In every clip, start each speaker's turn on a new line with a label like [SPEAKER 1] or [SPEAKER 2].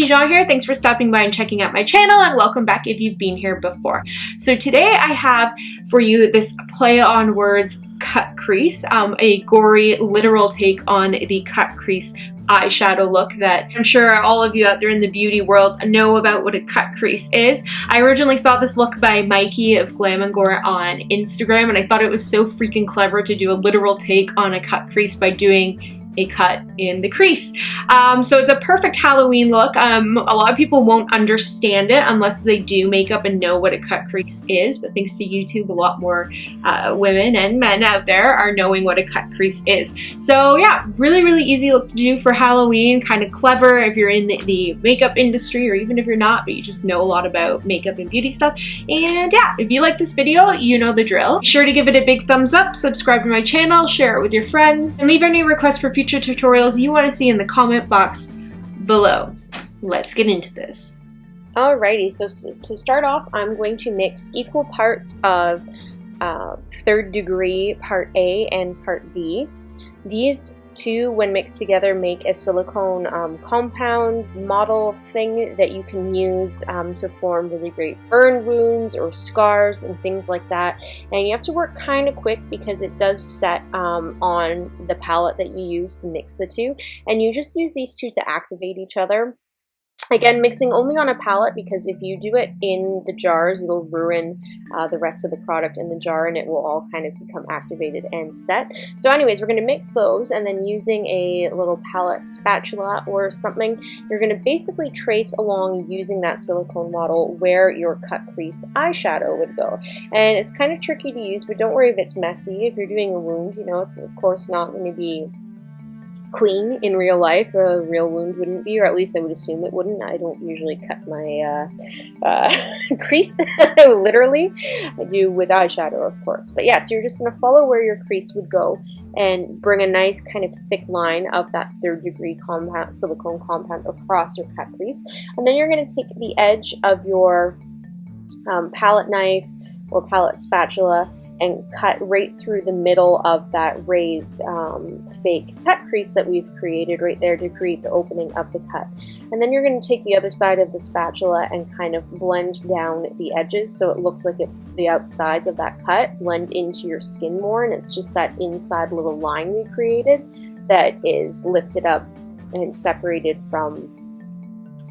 [SPEAKER 1] Jean here. Thanks for stopping by and checking out my channel, and welcome back if you've been here before. So today I have for you this play on words cut crease, a gory literal take on the cut crease eyeshadow look that I'm sure all of you out there in the beauty world know about what a cut crease is. I originally saw this look by Mikey of Glam & Gore on Instagram, and I thought it was so freaking clever to do a literal take on a cut crease by doing a cut in the crease. So it's a perfect Halloween look. A lot of people won't understand it unless they do makeup and know what a cut crease is, but thanks to YouTube, a lot more women and men out there are knowing what a cut crease is. So yeah, really easy look to do for Halloween, kind of clever if you're in the makeup industry, or even if you're not, but you just know a lot about makeup and beauty stuff. And yeah, if you like this video, you know the drill. Be sure to give it a big thumbs up, subscribe to my channel, share it with your friends, and leave any requests for future tutorials you want to see in the comment box below. Let's get into this.
[SPEAKER 2] Alrighty, so to start off, I'm going to mix equal parts of third degree part A and part B. These two, when mixed together, make a silicone compound model thing that you can use to form really great burn wounds or scars and things like that. And you have to work kind of quick because it does set on the palette that you use to mix the two. And you just use these two to activate each other. Again, mixing only on a palette, because if you do it in the jars, it'll ruin the rest of the product in the jar and it will all kind of become activated and set. So anyways, we're going to mix those, and then using a little palette spatula or something, you're going to basically trace along using that silicone model where your cut crease eyeshadow would go. And it's kind of tricky to use, but don't worry if it's messy. If you're doing a wound, you know, it's of course not going to be clean in real life. A real wound wouldn't be, or at least I would assume it wouldn't. I don't usually cut my crease literally. I do with eyeshadow, of course. But yeah, so you're just going to follow where your crease would go and bring a nice kind of thick line of that third degree compound, silicone compound across your cut crease. And then you're going to take the edge of your palette knife or palette spatula and cut right through the middle of that raised fake cut crease that we've created right there to create the opening of the cut. And then you're going to take the other side of the spatula and kind of blend down the edges so it looks like the outsides of that cut blend into your skin more, and it's just that inside little line we created that is lifted up and separated from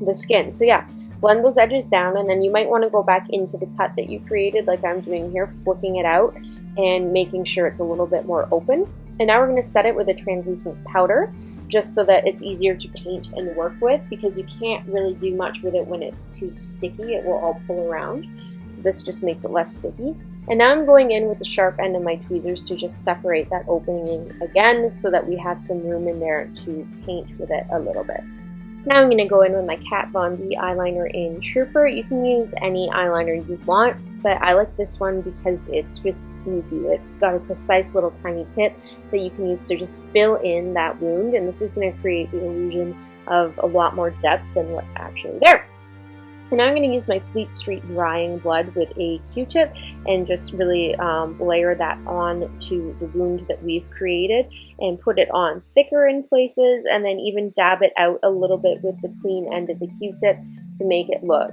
[SPEAKER 2] the skin. So yeah, blend those edges down, and then you might want to go back into the cut that you created like I'm doing here, flicking it out and making sure it's a little bit more open. And now we're going to set it with a translucent powder just so that it's easier to paint and work with, because you can't really do much with it when it's too sticky. It will all pull around. So this just makes it less sticky. And now I'm going in with the sharp end of my tweezers to just separate that opening again so that we have some room in there to paint with it a little bit. Now I'm going to go in with my Kat Von D eyeliner in Trooper. You can use any eyeliner you want, but I like this one because it's just easy. It's got a precise little tiny tip that you can use to just fill in that wound, and this is going to create the illusion of a lot more depth than what's actually there. And now I'm going to use my Fleet Street drying blood with a Q-tip and just really layer that on to the wound that we've created and put it on thicker in places, and then even dab it out a little bit with the clean end of the Q-tip to make it look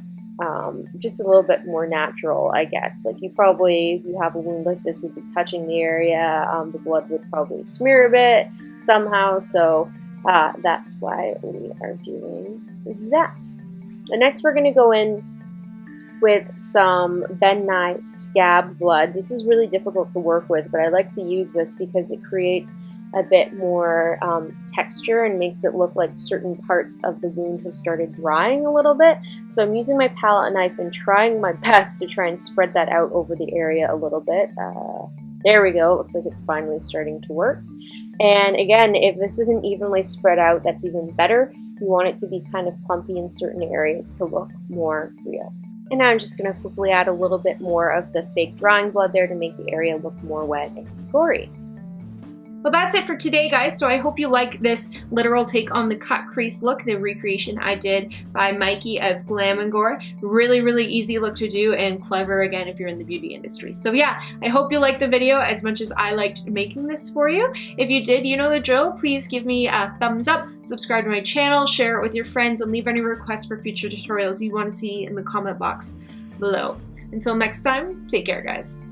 [SPEAKER 2] just a little bit more natural, I guess. Like, you probably, if you have a wound like this, would be touching the area. The blood would probably smear a bit somehow, so that's why we are doing that. And next we're going to go in with some Ben Nye scab blood. This is really difficult to work with, but I like to use this because it creates a bit more texture and makes it look like certain parts of the wound has started drying a little bit. So I'm using my palette knife and trying my best to try and spread that out over the area a little bit. There we go. It looks like it's finally starting to work. And again, if this isn't evenly spread out, that's even better. You want it to be kind of clumpy in certain areas to look more real. And now I'm just going to quickly add a little bit more of the fake drying blood there to make the area look more wet and gory.
[SPEAKER 1] Well, that's it for today, guys. So I hope you like this literal take on the cut crease look, the recreation I did by Mikey of Glam & Gore. Really, really easy look to do and clever, again, if you're in the beauty industry. So yeah, I hope you liked the video as much as I liked making this for you. If you did, you know the drill. Please give me a thumbs up, subscribe to my channel, share it with your friends, and leave any requests for future tutorials you want to see in the comment box below. Until next time, take care, guys.